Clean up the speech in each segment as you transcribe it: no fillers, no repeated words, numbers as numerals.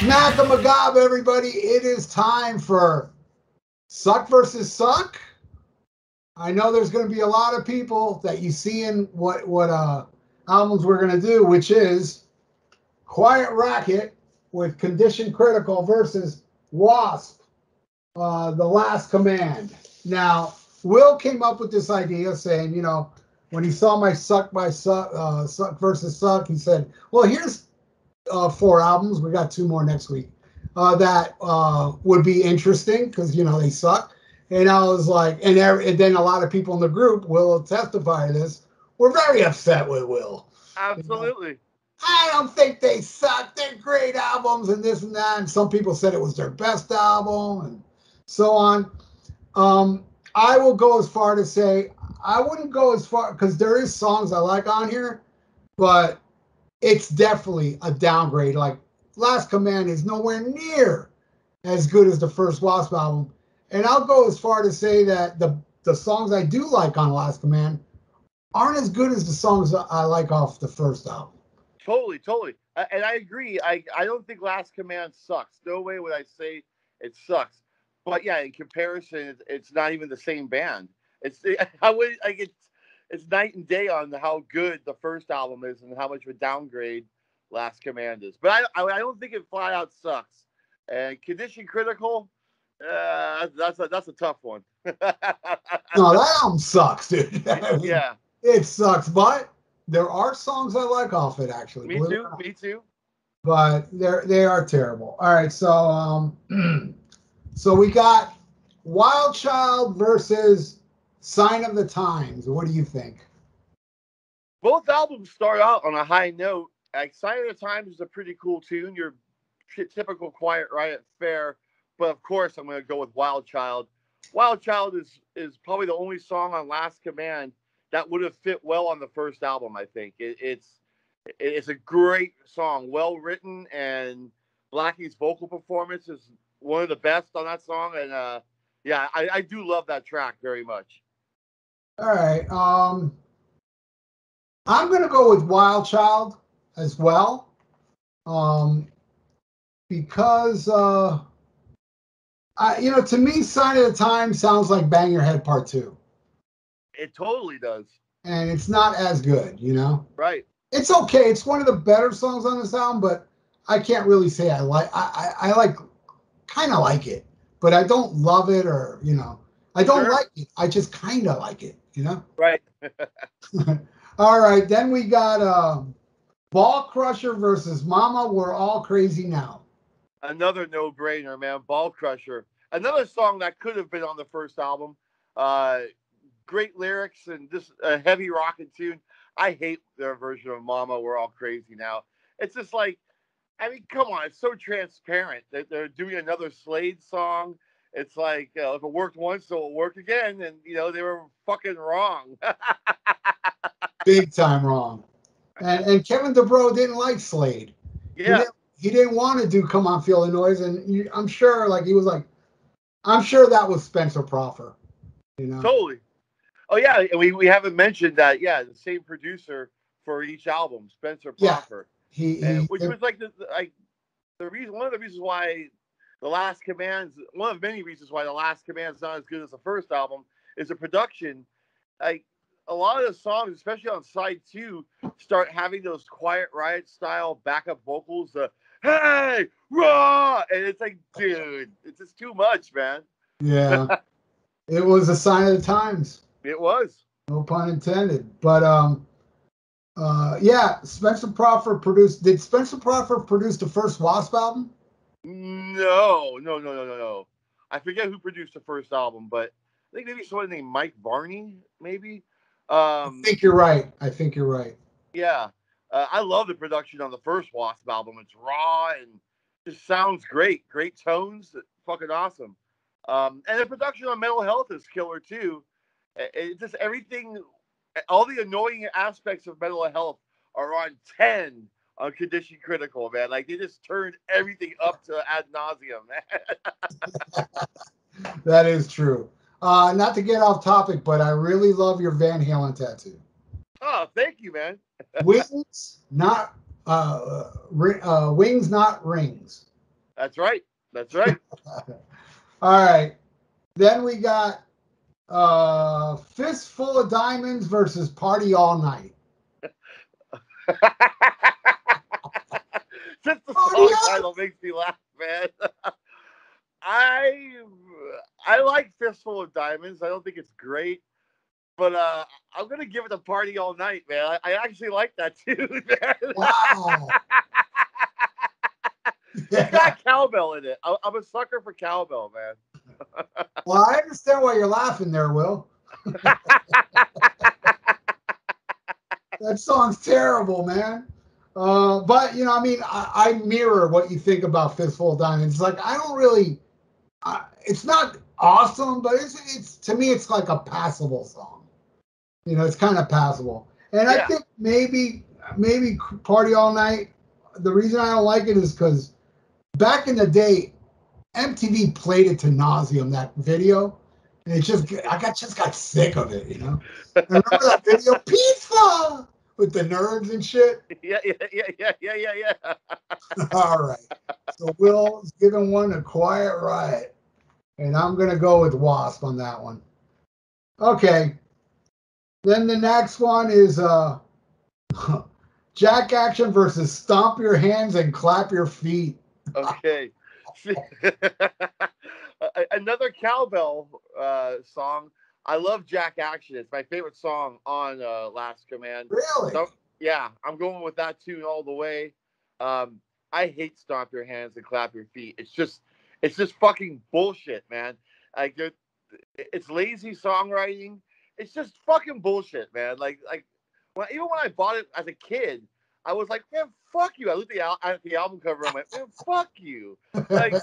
SHMACKEMAGOB, everybody. It is time for Suck versus Suck. I know there's going to be a lot of people that you see in what albums we're going to do, which is Quiet Racket with Condition Critical versus Wasp, The Last Command. Now, Will came up with this idea saying, you know, when he saw my Suck versus Suck, he said, well, here's 4 albums. We got 2 more next week that would be interesting because, you know, they suck. And I was like, and then a lot of people in the group will testify to this. We're very upset with Will. Absolutely. You know? I don't think they suck. They're great albums and this and that. And some people said it was their best album and so on. I will go as far to say I wouldn't go as far because there is songs I like on here, but it's definitely a downgrade. Like Last Command is nowhere near as good as the first Wasp album. And I'll go as far to say that the songs I do like on Last Command aren't as good as the songs I like off the first album. Totally. And I agree. I don't think Last Command sucks. No way would I say it sucks. But yeah, in comparison, it's not even the same band. It's night and day on how good the first album is and how much of a downgrade Last Command is. But I don't think it flat out sucks. And Condition Critical, that's a tough one. No, that album sucks, dude. Yeah, it sucks. But there are songs I like off it, actually. Me too. But they are terrible. All right, so so we got Wild Child versus Sign of the Times. What do you think? Both albums start out on a high note. Like Sign of the Times is a pretty cool tune. Your typical Quiet Riot fare. But of course, I'm going to go with Wild Child. Wild Child is probably the only song on Last Command that would have fit well on the first album, I think. It's a great song, well written, and Blackie's vocal performance is one of the best on that song. And yeah, I do love that track very much. All right. I'm going to go with Wild Child as well. Because you know, to me, Sign of the Times sounds like Bang Your Head Part 2. It totally does. And it's not as good, you know? Right. It's okay. It's one of the better songs on this album, but I can't really say I kind of like it, but I don't love it or, you know, I don't like it. I just kind of like it, you know? Right. All right. Then we got Ball Crusher versus Mama, We're All Crazy Now. Another no-brainer, man. Ball Crusher. Another song that could have been on the first album. Great lyrics and just a heavy rocking tune. I hate their version of Mama, We're All Crazy Now. It's just like, I mean, come on. It's so transparent that they're doing another Slade song. It's like, if it worked once, it'll work again. And, you know, they were fucking wrong. Big time wrong. And Kevin DuBrow didn't like Slade. Yeah. He didn't want to do Come On Feel the Noise. And I'm sure, like, he was like, I'm sure that was Spencer Proffer. You know? Totally. Oh, yeah. We haven't mentioned that. Yeah. The same producer for each album, Spencer Proffer. Yeah. Which was like the reason, one of the reasons why The Last Command, one of many reasons why The Last Command is not as good as the first album, is the production. Like, a lot of the songs, especially on side 2, start having those Quiet Riot style backup vocals. Hey, raw, and it's like, dude, it's just too much, man. Yeah, it was a sign of the times. It was. No pun intended. But yeah, Spencer Proffer produced. Did Spencer Proffer produce the first Wasp album? No. I forget who produced the first album, but I think maybe someone named Mike Varney, maybe. I think you're right. Yeah. I love the production on the first Wasp album. It's raw and just sounds great. Great tones. Fucking awesome. And the production on Mental Health is killer too. It's just everything, all the annoying aspects of Mental Health are on 10 on Condition Critical, man. Like, they just turned everything up to ad nauseum, man. That is true. Not to get off topic, but I really love your Van Halen tattoo. Oh, thank you, man. Wings, not rings. That's right. That's right. All right. Then we got Fistful of Diamonds versus Party All Night. Just the song title makes me laugh, man. I like Fistful of Diamonds. I don't think it's great, but I'm gonna give it a Party All Night, man. I actually like that tune, man. Wow. It's got cowbell in it. I'm a sucker for cowbell, man. Well, I understand why you're laughing there, Will. That song's terrible, man. But, you know, I mean, I mirror what you think about Fistful of Diamonds. It's like, I don't really, it's not awesome, but it's to me, it's like a passable song. You know, it's kind of passable. And I think maybe Party All Night, the reason I don't like it is because back in the day, MTV played it to nauseum, that video. And it just, I just got sick of it, you know? And remember that video, Pizza, with the nerds and shit? Yeah. All right. So Will's giving one a Quiet Riot. And I'm going to go with Wasp on that one. Okay. Then the next one is Jack Action versus Stomp Your Hands and Clap Your Feet. Okay. Another cowbell song. I love Jack Action. It's my favorite song on Last Command. Really? So, yeah, I'm going with that tune all the way. I hate Stomp Your Hands and Clap Your Feet. It's just fucking bullshit, man. Like, it's lazy songwriting. It's just fucking bullshit, man. Like even when I bought it as a kid, I was like, man, fuck you. I looked at the album cover and went, man, fuck you. Like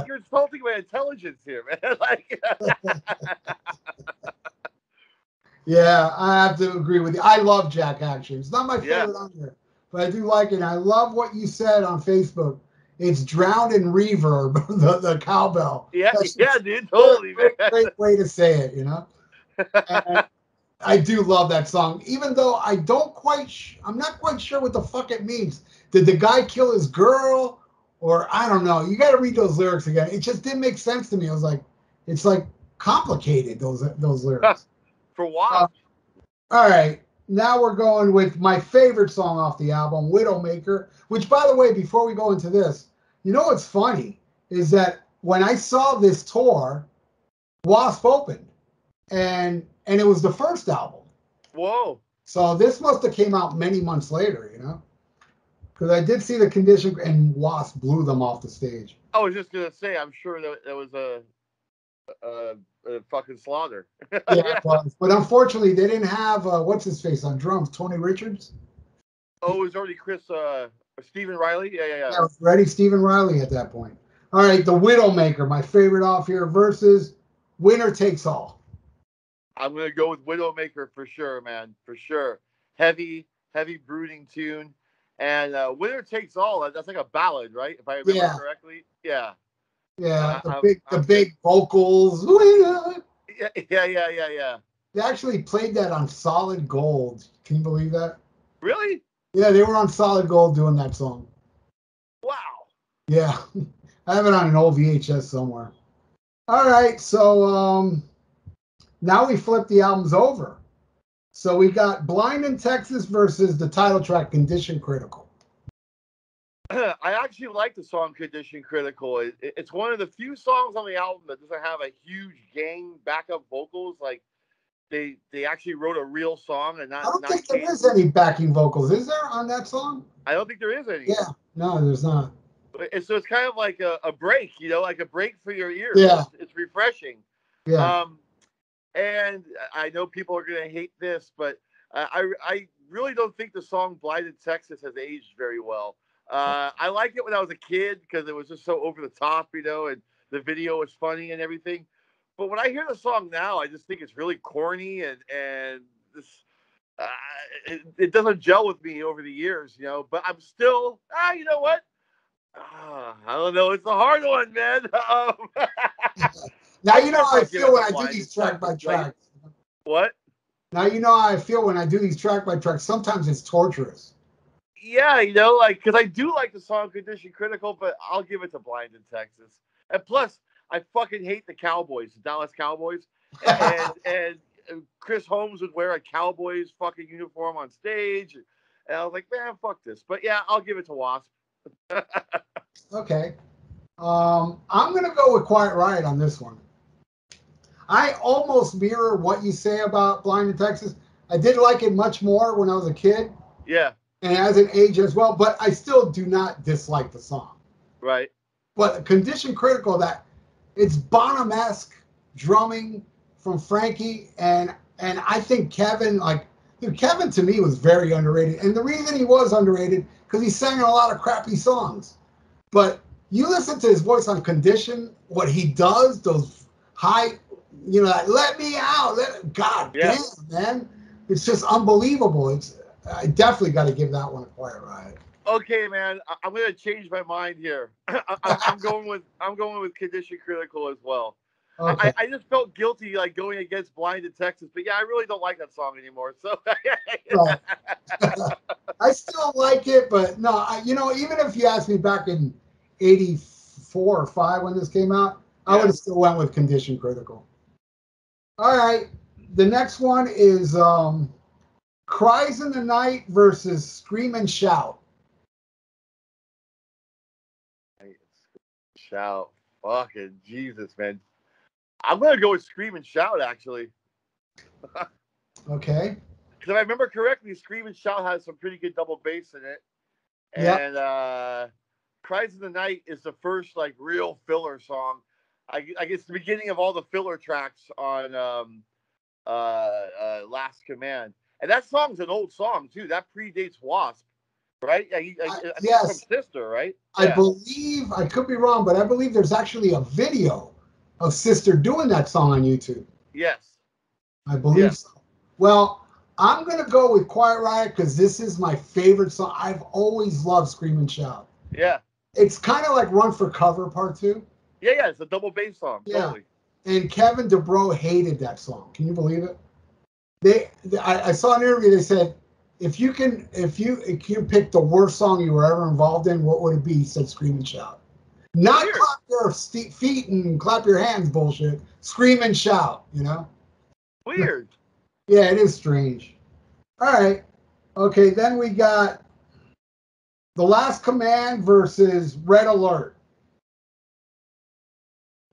you're insulting my intelligence here, man. Like, yeah, I have to agree with you. I love Jack Action. It's not my favorite on there, but I do like it. I love what you said on Facebook. It's drowned in reverb, the cowbell. Yeah, dude, totally, man. Great way to say it, you know? And I do love that song, even though I'm not quite sure what the fuck it means. Did the guy kill his girl? Or I don't know. You got to read those lyrics again. It just didn't make sense to me. I was like, it's like complicated, those lyrics. For Wasp. All right. Now we're going with my favorite song off the album, Widowmaker, which, by the way, before we go into this, you know what's funny is that when I saw this tour, Wasp opened, and it was the first album. Whoa. So this must have came out many months later, you know? Because I did see the Condition, and Wasp blew them off the stage. I was just going to say, I'm sure that was a fucking slaughter. Yeah, it was. But unfortunately, they didn't have, what's his face on drums, Tony Richards? Oh, it was already Stephen Riley? Yeah. Yeah, it was already Stephen Riley at that point. All right, the Widowmaker, my favorite off here, versus Winner Takes All. I'm going to go with Widowmaker for sure, man. For sure. Heavy brooding tune. And Winner Takes All, that's like a ballad, right? If I remember correctly. Yeah. Yeah, the big vocals. Winner. Yeah. They actually played that on Solid Gold. Can you believe that? Really? Yeah, they were on Solid Gold doing that song. Wow. Yeah. I have it on an old VHS somewhere. All right, so now we flip the albums over. So we got Blind in Texas versus the title track, Condition Critical. I actually like the song Condition Critical. It's one of the few songs on the album that doesn't have a huge gang backup vocals. Like, they actually wrote a real song and not. I don't think there is any backing vocals. Is there on that song? I don't think there is any. Yeah, no, there's not. So it's kind of like a break, you know, like a break for your ears. Yeah. It's refreshing. Yeah. And I know people are going to hate this, but I really don't think the song Blind in Texas has aged very well. I liked it when I was a kid because it was just so over the top, you know, and the video was funny and everything. But when I hear the song now, I just think it's really corny and this it doesn't gel with me over the years, you know. But I'm still, you know what? I don't know. It's a hard one, man. Now you know how I feel when I do these track by track. What? Now you know how I feel when I do these track by track. Sometimes it's torturous. Yeah, you know, like, because I do like the song Condition Critical, but I'll give it to Blind in Texas. And plus, I fucking hate the Cowboys, the Dallas Cowboys. And Chris Holmes would wear a Cowboys fucking uniform on stage. And I was like, man, fuck this. But yeah, I'll give it to Wasp. Okay. I'm going to go with Quiet Riot on this one. I almost mirror what you say about Blind in Texas. I did like it much more when I was a kid. Yeah. And as an age as well, but I still do not dislike the song. Right. But Condition Critical, that it's Bonham-esque drumming from Frankie, and I think Kevin, like, dude, Kevin to me was very underrated. And the reason he was underrated, because he sang a lot of crappy songs. But you listen to his voice on Condition, what he does, those high, you know, like, let me out, God damn, man. It's just unbelievable. I definitely got to give that one a Quiet Riot. Okay, man, I'm gonna change my mind here. I'm going with Condition Critical as well. Okay. I just felt guilty like going against Blind in Texas, but yeah, I really don't like that song anymore. So Right. I still like it, but no, you know, even if you asked me back in '84 or '5 when this came out, I would have still went with Condition Critical. All right, the next one is Cries in the Night versus Scream and Shout. Shout, fucking Jesus, man. I'm gonna go with Scream and Shout actually. Okay. Because if I remember correctly, Scream and Shout has some pretty good double bass in it. And Cries in the Night is the first like real filler song. I guess the beginning of all the filler tracks on Last Command. And that song's an old song too. That predates Wasp, right? I think yes. it's from Sister, right? I believe, I could be wrong, but I believe there's actually a video of Sister doing that song on YouTube. Yes. I believe so. Well, I'm going to go with Quiet Riot because this is my favorite song. I've always loved Scream and Shout. Yeah. It's kind of like Run for Cover Part 2. Yeah, it's a double bass song. Yeah. Totally. And Kevin DuBrow hated that song. Can you believe it? I saw an interview. They said, if you pick the worst song you were ever involved in, what would it be? He said Scream and Shout. Not Weird. clap your feet and clap your hands bullshit. Scream and shout, you know? Weird. Yeah, it is strange. All right. Okay, then we got The Last Command versus Red Alert.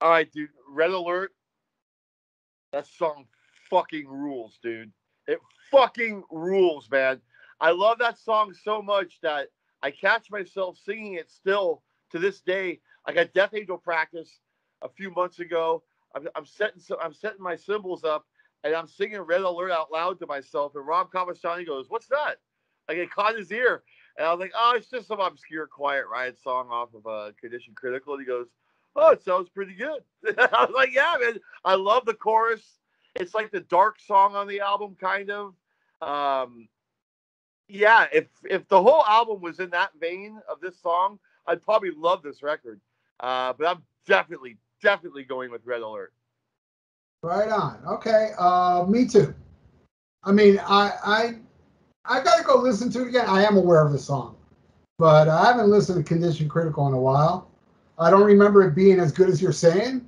All right, dude. Red Alert. That song fucking rules, dude. It fucking rules, man. I love that song so much that I catch myself singing it still to this day. I got Death Angel practice a few months ago. I'm setting my cymbals up, and I'm singing Red Alert out loud to myself. And Rob Cavasciani goes, "What's that?" Like, it caught his ear, and I was like, "Oh, it's just some obscure Quiet Riot song off of Condition Critical." And he goes, "Oh, it sounds pretty good." I was like, "Yeah, man. I love the chorus. It's like the dark song on the album, kind of." Yeah, if the whole album was in that vein of this song, I'd probably love this record. But I'm definitely going with Red Alert. Right on. Okay. Me too. I mean, I gotta go listen to it again. I am aware of the song, but I haven't listened to Condition Critical in a while. I don't remember it being as good as you're saying,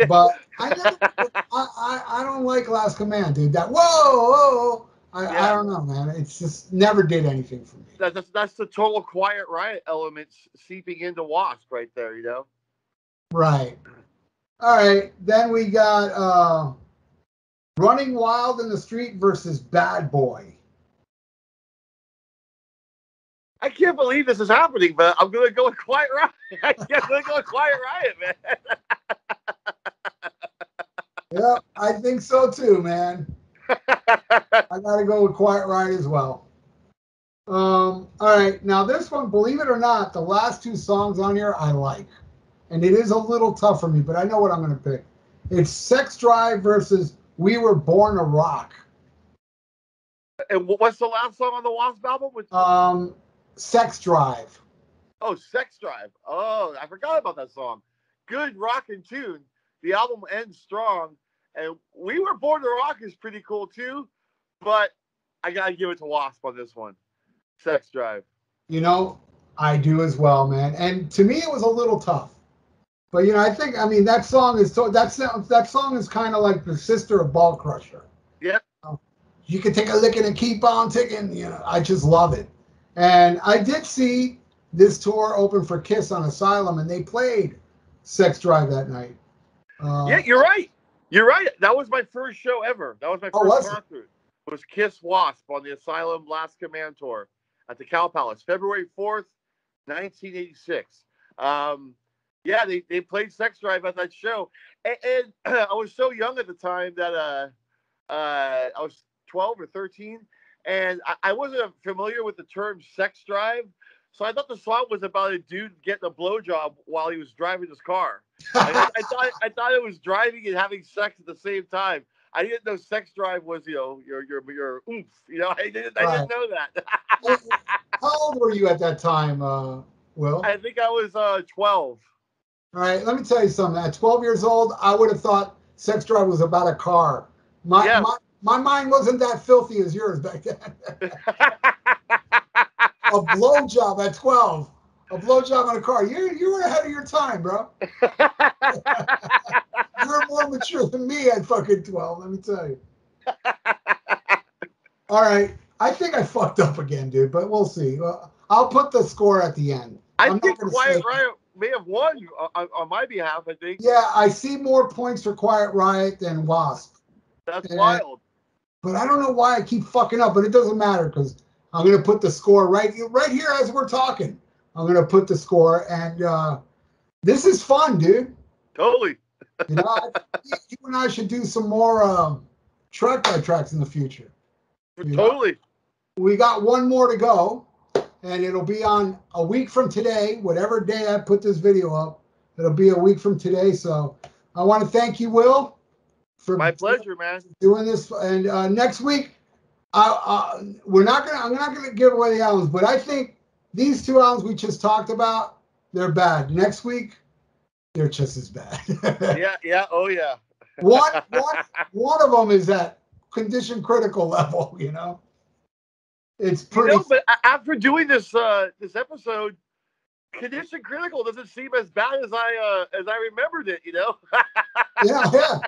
but I don't like Last Command, dude. That whoa. I don't know, man. It's just never did anything for me. That's the total Quiet Riot elements seeping into Wasp right there, you know? Right. All right. Then we got Running Wild in the Street versus Bad Boy. I can't believe this is happening, but I'm gonna go with Quiet Riot. I'm gonna go with Quiet Riot, man. Yeah, I think so too, man. I gotta go with Quiet Riot as well. All right, now this one, believe it or not, the last two songs on here I like, and it is a little tough for me, but I know what I'm gonna pick. It's Sex Drive versus We Were Born to Rock. And what's the last song on the Wasp album? Sex Drive. Oh, Sex Drive. Oh, I forgot about that song. Good rockin' tune. The album ends strong, and We Were Born to Rock is pretty cool too, but I gotta give it to Wasp on this one. Sex Drive. You know, I do as well, man. And to me, it was a little tough. But I mean, that song is that song is kind of like the sister of Ball Crusher. Yep. You can take a licking and keep on ticking. I just love it. And I did see this tour open for Kiss on Asylum, and they played Sex Drive that night. Yeah, you're right. You're right. That was my first show ever. That was my first concert. It was Kiss Wasp on the Asylum Last Command Tour at the Cow Palace, February 4th, 1986. Yeah, they played Sex Drive at that show. And I was so young at the time that I was 12 or 13, and I wasn't familiar with the term sex drive. So I thought the song was about a dude getting a blowjob while he was driving his car. Like I thought it was driving and having sex at the same time. I didn't know sex drive was your oomph. I didn't know that. How old were you at that time, Will? I think I was 12. All right, let me tell you something. At 12 years old, I would have thought Sex Drive was about a car. My mind wasn't that filthy as yours back then. A blowjob at 12. A blowjob in a car. You were ahead of your time, bro. You're more mature than me at fucking 12, let me tell you. All right. I think I fucked up again, dude, but we'll see. I'll put the score at the end. I think Quiet Riot may have won on my behalf, I think. Yeah, I see more points for Quiet Riot than Wasp. That's wild. But I don't know why I keep fucking up, but it doesn't matter because I'm going to put the score right here as we're talking. I'm going to put the score, and this is fun, dude. Totally. You and I should do some more track by tracks in the future. Totally. We got one more to go, and it'll be on a week from today. Whatever day I put this video up, it'll be a week from today. So I want to thank you, Will. My pleasure, man. Doing this, and next week, I'm not gonna give away the albums, but I think these two albums we just talked about, they're bad. Next week, they're just as bad. Yeah, oh yeah. One of them is at condition critical level. It's pretty. But after doing this this episode, condition critical doesn't seem as bad as I remembered it. Yeah.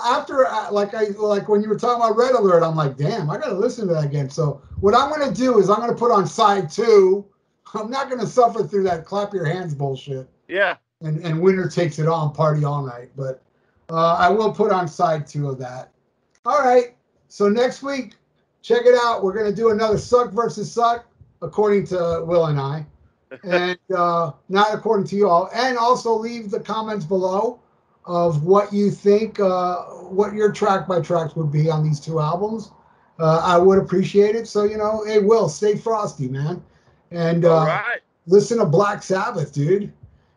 After like when you were talking about Red Alert, I'm like, damn, I gotta listen to that again. So what I'm gonna do is I'm gonna put on side 2. I'm not gonna suffer through that clap your hands bullshit. Yeah. And Winter Takes It On, Party All Night. But I will put on side 2 of that. All right. So next week, check it out. We're gonna do another Suck versus Suck, according to Will and I. And not according to you all. And also leave the comments below of what you think, what your track by tracks would be on these two albums. I would appreciate it. So, hey, Will, stay frosty, man. And all right. Listen to Black Sabbath, dude.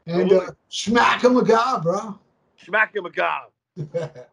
And SHMACKEMAGOB, bro. SHMACKEMAGOB.